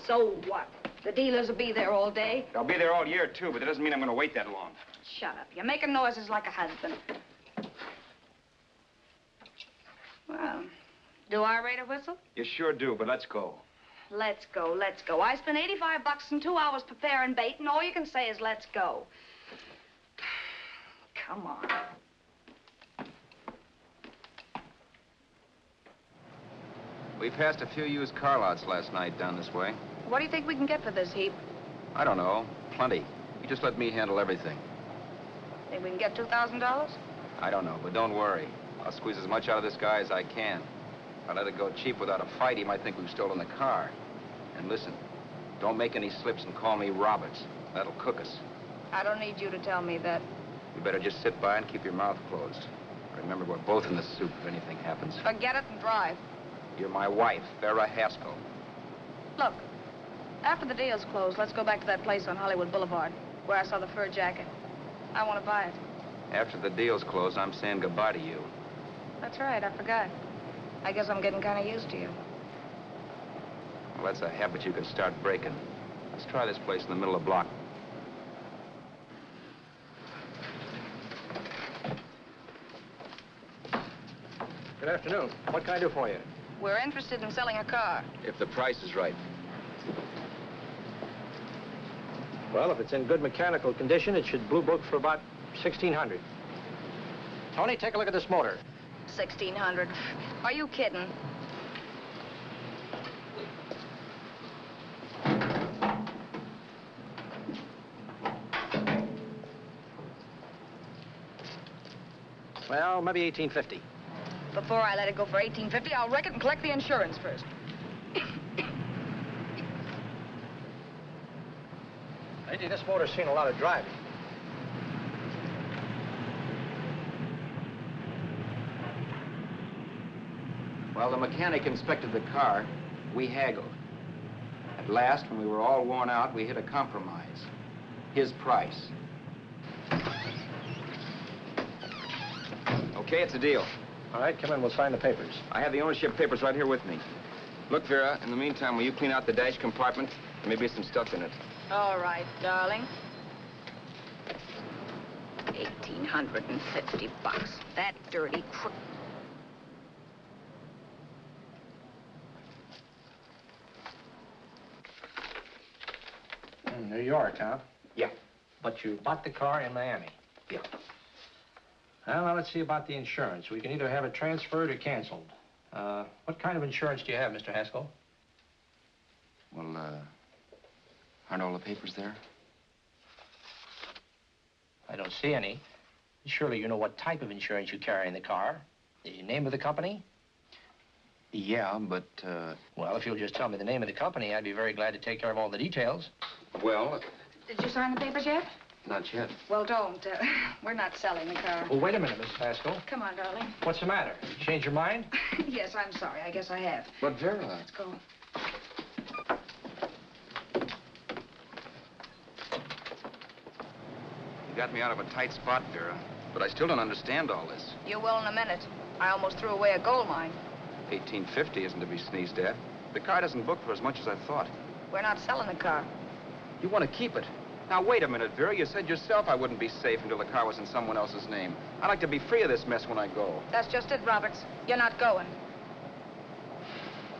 So what? The dealers will be there all day? I'll be there all year, too, but that doesn't mean I'm going to wait that long. Shut up. You're making noises like a husband. Well, do I rate a whistle? You sure do, but let's go. Let's go, let's go. I spent $85 and 2 hours preparing bait, and all you can say is let's go. Come on. We passed a few used car lots last night down this way. What do you think we can get for this heap? I don't know. Plenty. You just let me handle everything. Think we can get $2,000? I don't know, but don't worry. I'll squeeze as much out of this guy as I can. If I let it go cheap without a fight, he might think we've stolen the car. And listen, don't make any slips and call me Roberts. That'll cook us. I don't need you to tell me that. You better just sit by and keep your mouth closed. Remember, we're both in the soup if anything happens. Forget it and drive. You're my wife, Vera Haskell. Look, after the deal's closed, let's go back to that place on Hollywood Boulevard where I saw the fur jacket. I want to buy it. After the deal's closed, I'm saying goodbye to you. That's right, I forgot. I guess I'm getting kind of used to you. Well, that's a habit you could start breaking. Let's try this place in the middle of the block. Good afternoon. What can I do for you? We're interested in selling a car. If the price is right. Well, if it's in good mechanical condition, it should blue book for about $1,600. Tony, take a look at this motor. $1,600. Are you kidding? Well, maybe $1,850. Before I let it go for $1,850, I'll wreck it and collect the insurance first. Lady, this motor's seen a lot of driving. Well, the mechanic inspected the car. We haggled. At last, when we were all worn out, we hit a compromise. His price. Okay, it's a deal. All right, come in. We'll sign the papers. I have the ownership papers right here with me. Look, Vera, in the meantime, will you clean out the dash compartment? There may be some stuff in it. All right, darling. 1,850 bucks. That dirty crook. New York, huh? Yeah. But you bought the car in Miami? Yeah. Well, now let's see about the insurance. We can either have it transferred or canceled. What kind of insurance do you have, Mr. Haskell? Well, aren't all the papers there? I don't see any. Surely you know what type of insurance you carry in the car. The name of the company? Yeah, but, Well, if you'll just tell me the name of the company, I'd be very glad to take care of all the details. well, Did you sign the papers yet? not yet. Well, don't. We're not selling the car. Well, wait a minute, Miss Haskell. Come on, darling. What's the matter? You changed your mind? Yes, I'm sorry. I guess I have. But, Vera... Let's go. You got me out of a tight spot, Vera. But I still don't understand all this. You will in a minute. I almost threw away a gold mine. 1850 isn't to be sneezed at. The car doesn't book for as much as I thought. We're not selling the car. You want to keep it. Now, wait a minute, Vera. You said yourself I wouldn't be safe until the car was in someone else's name. I'd like to be free of this mess when I go. That's just it, Roberts. You're not going.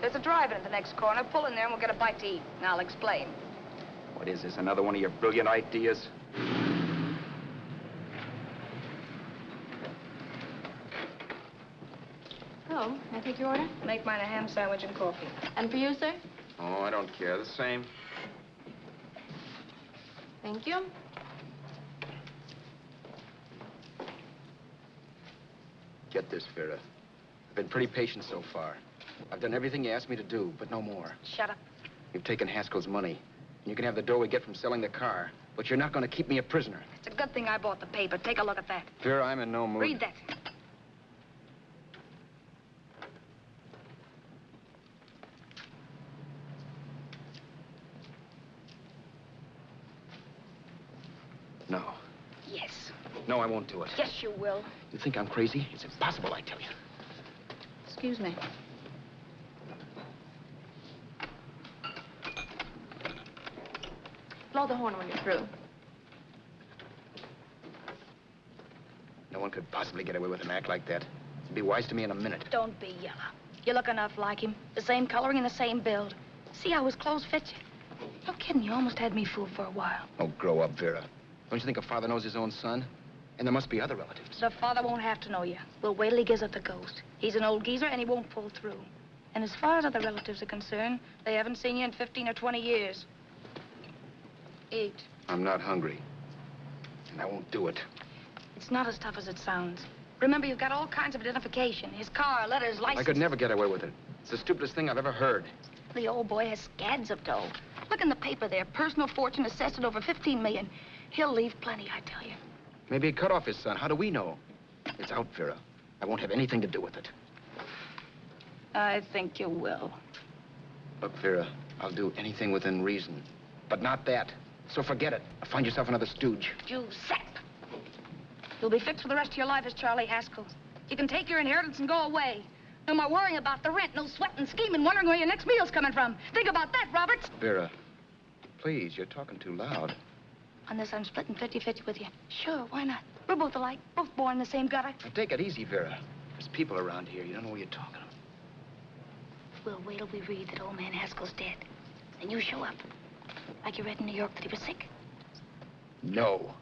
There's a drive-in at the next corner. Pull in there and we'll get a bite to eat. And I'll explain. What is this, another one of your brilliant ideas? Oh, may I take your order? Make mine a ham sandwich and coffee. And for you, sir? Oh, I don't care. The same. Thank you. Get this, Vera. I've been pretty patient so far. I've done everything you asked me to do, but no more. Shut up. You've taken Haskell's money, and you can have the dough we get from selling the car, but you're not going to keep me a prisoner. It's a good thing I bought the paper. Take a look at that. Vera, I'm in no mood. Read that. No. Yes. No, I won't do it. Yes, you will. You think I'm crazy? It's impossible, I tell you. Excuse me. Blow the horn when you're through. No one could possibly get away with an act like that. It'd be wise to me in a minute. Don't be yellow. You look enough like him. The same coloring and the same build. See how his clothes fit you? No kidding, you almost had me fooled for a while. Oh, grow up, Vera. Don't you think a father knows his own son? And there must be other relatives. The father won't have to know you. We'll wait till he gives up the ghost. He's an old geezer and he won't pull through. And as far as other relatives are concerned, they haven't seen you in 15 or 20 years. Eat. I'm not hungry. And I won't do it. It's not as tough as it sounds. Remember, you've got all kinds of identification. His car, letters, license. I could never get away with it. It's the stupidest thing I've ever heard. The old boy has scads of dough. Look in the paper there. Personal fortune assessed at over 15 million. He'll leave plenty, I tell you. Maybe he cut off his son. How do we know? It's out, Vera. I won't have anything to do with it. I think you will. Look, Vera, I'll do anything within reason. But not that. So forget it. Find yourself another stooge. Giuseppe. You'll be fixed for the rest of your life as Charlie Haskell. You can take your inheritance and go away. No more worrying about the rent, no sweating, scheming, wondering where your next meal's coming from. Think about that, Roberts. Vera, please, you're talking too loud. On this, I'm splitting 50-50 with you. Sure, why not? We're both alike, both born in the same gutter. Now, take it easy, Vera. There's people around here. You don't know what you're talking about. We'll wait till we read that old man Haskell's dead. And you show up. Like you read in New York that he was sick. No.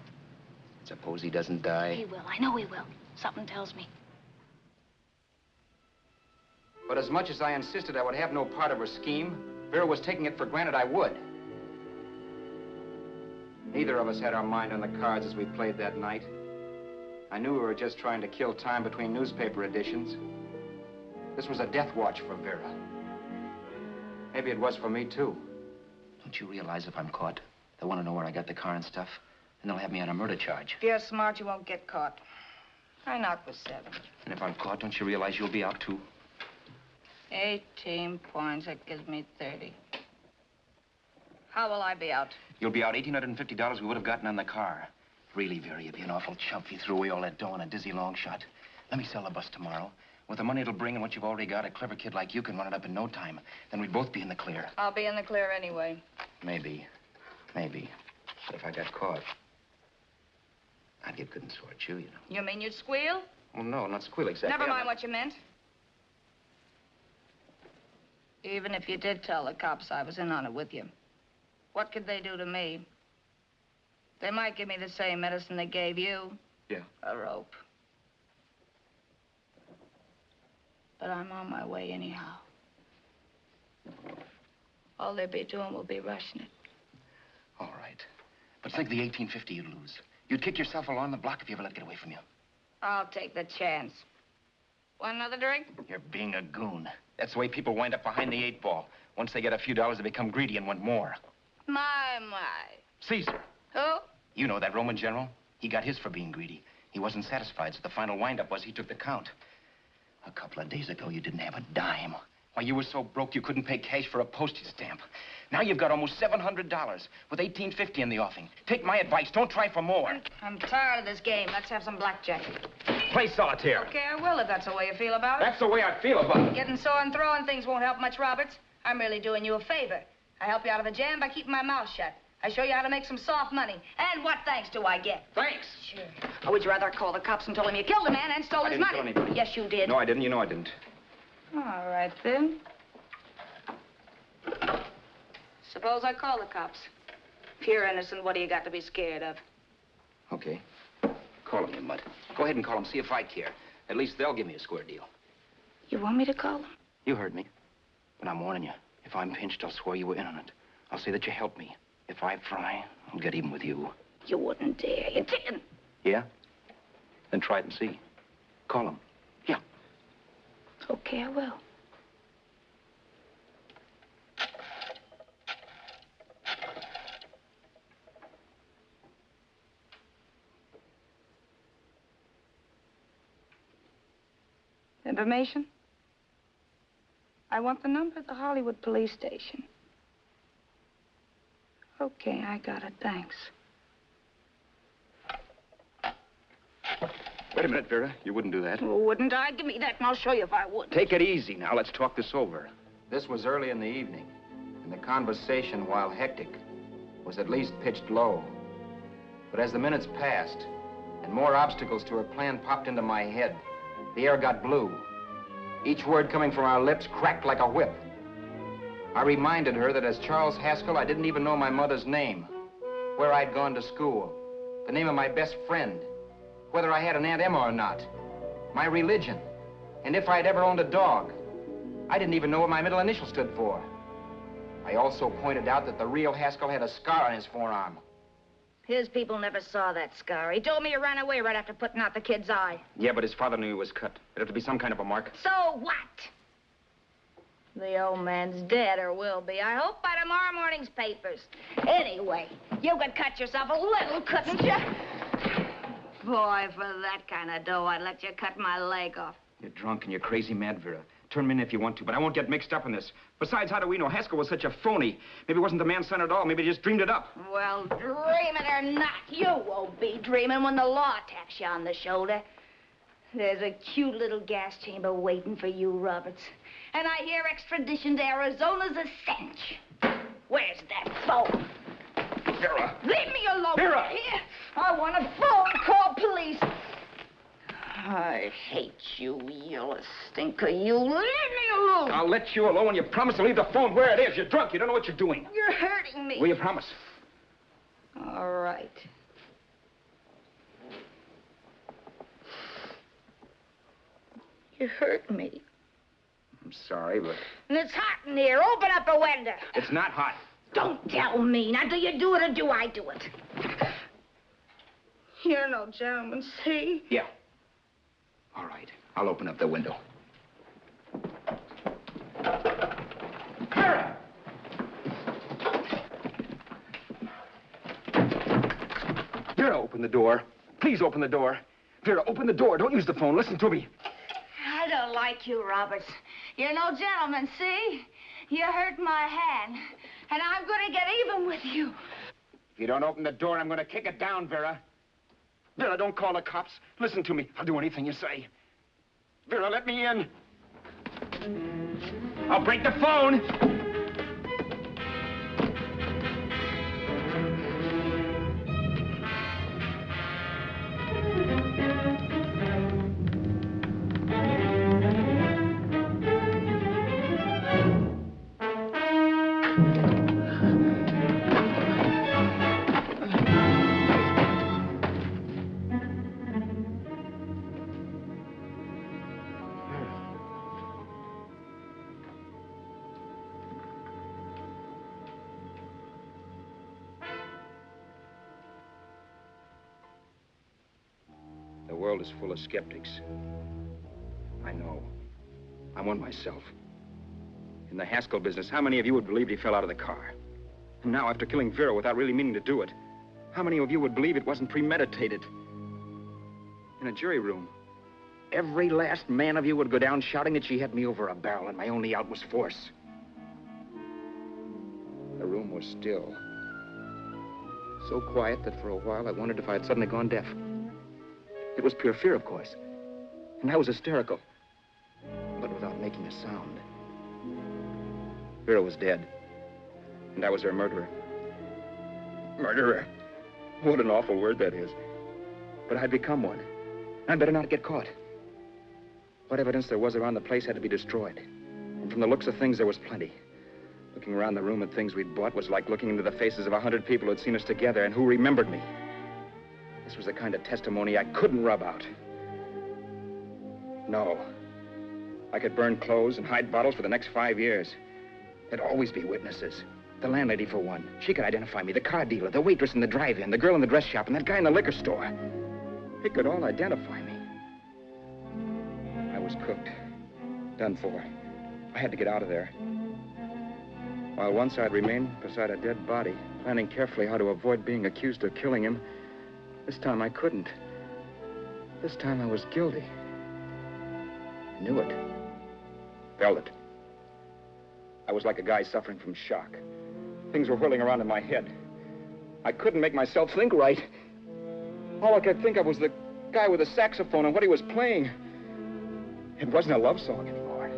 Suppose he doesn't die. He will. I know he will. Something tells me. But as much as I insisted I would have no part of her scheme, Vera was taking it for granted I would. Neither of us had our mind on the cards as we played that night. I knew we were just trying to kill time between newspaper editions. This was a death watch for Vera. Maybe it was for me, too. Don't you realize if I'm caught, they'll want to know where I got the car and stuff, and they'll have me on a murder charge. If you're smart, you won't get caught. I knock for 7. And if I'm caught, don't you realize you'll be out, too? 18 points, that gives me 30. How will I be out? You'll be out $1,850 we would have gotten on the car. Really, Vera, you'd be an awful chump if you threw away all that dough on a dizzy long shot. Let me sell the bus tomorrow. With the money it'll bring and what you've already got, a clever kid like you can run it up in no time. Then we'd both be in the clear. I'll be in the clear anyway. Maybe. Maybe. But if I got caught, I'd get good and sore at you, you know. You mean you'd squeal? Well, no, not squeal exactly. Never mind what you meant. Even if you did tell the cops I was in on it with you, what could they do to me? They might give me the same medicine they gave you. Yeah. A rope. But I'm on my way anyhow. All they'll be doing will be rushing it. All right. But think of the 1850 you'd lose. You'd kick yourself along the block if you ever let it get away from you. I'll take the chance. Want another drink? You're being a goon. That's the way people wind up behind the 8 ball. Once they get a few dollars, they become greedy and want more. My. Caesar. Who? You know that Roman general? He got his for being greedy. He wasn't satisfied, so the final wind-up was he took the count. A couple of days ago, you didn't have a dime. Why, you were so broke you couldn't pay cash for a postage stamp. Now you've got almost $700 with $1,850 in the offing. Take my advice. Don't try for more. I'm tired of this game. Let's have some blackjack. Play solitaire. Okay, I will if that's the way you feel about it. That's the way I feel about it. Getting sore and throwing things won't help much, Roberts. I'm really doing you a favor. I help you out of a jam by keeping my mouth shut. I show you how to make some soft money. And what thanks do I get? Thanks. Sure. Or would you rather call the cops and tell them you killed a man and stole his money? I didn't kill anybody. Yes, you did. No, I didn't. You know I didn't. All right, then. Suppose I call the cops. If you're innocent, what do you got to be scared of? Okay. Call them, you mutt. Go ahead and call them. See if I care. At least they'll give me a square deal. You want me to call them? You heard me. But I'm warning you. If I'm pinched, I'll swear you were in on it. I'll say that you helped me. If I fry, I'll get even with you. You wouldn't dare. You didn't. Yeah? Then try it and see. Call them. Yeah. Okay, I will. Information? I want the number of the Hollywood police station. Okay, I got it. Thanks. Wait a minute, Vera. You wouldn't do that. Wouldn't I? Give me that and I'll show you if I would. Take it easy now. Let's talk this over. This was early in the evening, and the conversation, while hectic, was at least pitched low. But as the minutes passed, and more obstacles to her plan popped into my head, the air got blue. Each word coming from our lips cracked like a whip. I reminded her that as Charles Haskell, I didn't even know my mother's name, where I'd gone to school, the name of my best friend, whether I had an Aunt Emma or not, my religion, and if I'd ever owned a dog. I didn't even know what my middle initial stood for. I also pointed out that the real Haskell had a scar on his forearm. His people never saw that scar. He told me he ran away right after putting out the kid's eye. Yeah, but his father knew he was cut. It'd have to be some kind of a mark. So what? The old man's dead, or will be. I hope by tomorrow morning's papers. Anyway, you could cut yourself a little, couldn't you? Boy, for that kind of dough, I'd let you cut my leg off. You're drunk and you're crazy mad, Vera. Turn me in if you want to, but I won't get mixed up in this. Besides, how do we know? Haskell was such a phony. Maybe he wasn't the man's son at all. Maybe he just dreamed it up. Well, dream it or not, you won't be dreaming when the law taps you on the shoulder. There's a cute little gas chamber waiting for you, Roberts. And I hear extradition to Arizona's a cinch. Where's that phone? Vera! Leave me alone. Vera! Here. I want a phone. Call police. I hate you yellow stinker. You leave me alone. I'll let you alone when you promise to leave the phone where it is. You're drunk. You don't know what you're doing. You're hurting me. Will you promise? All right. You hurt me. I'm sorry, but... And it's hot in here. Open up the window. It's not hot. Don't tell me. Now, do you do it or do I do it? You're no gentleman, see? Yeah. All right. I'll open up the window. Vera! Vera, open the door. Please open the door. Vera, open the door. Don't use the phone. Listen to me. I don't like you, Roberts. You're no gentleman, see? You hurt my hand, and I'm going to get even with you. If you don't open the door, I'm going to kick it down, Vera. Vera, don't call the cops. Listen to me. I'll do anything you say. Vera, let me in. I'll break the phone. The world is full of skeptics. I know. I'm one myself. In the Haskell business, how many of you would believe he fell out of the car? And now, after killing Vera without really meaning to do it, how many of you would believe it wasn't premeditated? In a jury room, every last man of you would go down shouting that she had me over a barrel and my only out was force. The room was still. So quiet that for a while I wondered if I had suddenly gone deaf. It was pure fear, of course. And I was hysterical. But without making a sound. Vera was dead. And I was her murderer. Murderer? What an awful word that is. But I'd become one. I'd better not get caught. What evidence there was around the place had to be destroyed. And from the looks of things, there was plenty. Looking around the room at things we'd bought was like looking into the faces of 100 people who'd seen us together and who remembered me. This was the kind of testimony I couldn't rub out. No. I could burn clothes and hide bottles for the next 5 years. There'd always be witnesses. The landlady, for one. She could identify me. The car dealer, the waitress in the drive-in, the girl in the dress shop, and that guy in the liquor store. They could all identify me. I was cooked. Done for. I had to get out of there. While once I'd remained beside a dead body, planning carefully how to avoid being accused of killing him, this time I couldn't. This time I was guilty. Knew it. Felt it. I was like a guy suffering from shock. Things were whirling around in my head. I couldn't make myself think right. All I could think of was the guy with the saxophone and what he was playing. It wasn't a love song anymore.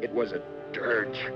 It was a dirge.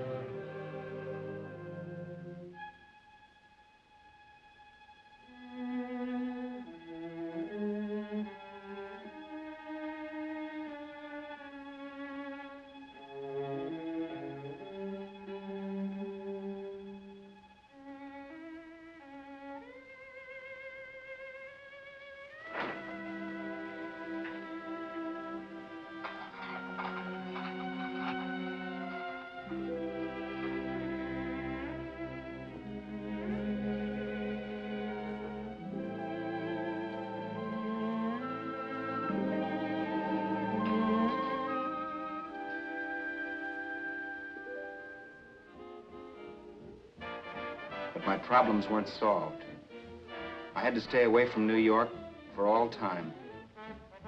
But my problems weren't solved. I had to stay away from New York for all time.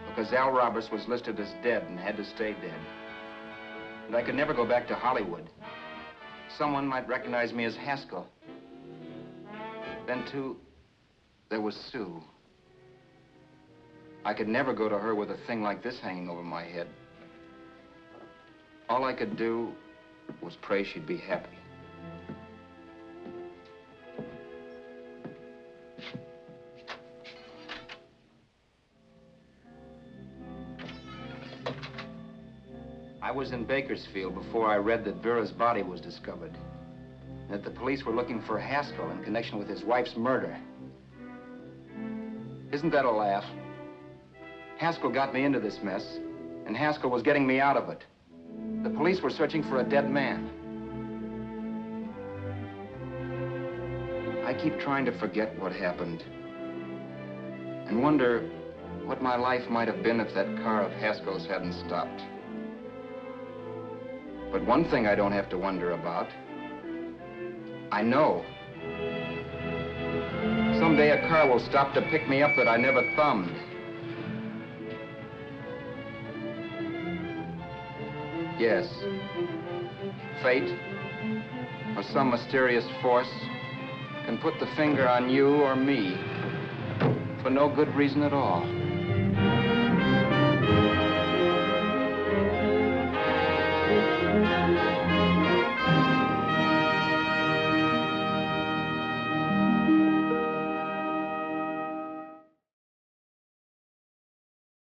Because Al Roberts was listed as dead and had to stay dead. And I could never go back to Hollywood. Someone might recognize me as Haskell. Then, too, there was Sue. I could never go to her with a thing like this hanging over my head. All I could do was pray she'd be happy. I was in Bakersfield before I read that Vera's body was discovered. And that the police were looking for Haskell in connection with his wife's murder. Isn't that a laugh? Haskell got me into this mess, and Haskell was getting me out of it. The police were searching for a dead man. I keep trying to forget what happened and wonder what my life might have been if that car of Haskell's hadn't stopped. But one thing I don't have to wonder about. I know. Someday a car will stop to pick me up that I never thumbed. Yes. Fate, or some mysterious force, can put the finger on you or me for no good reason at all.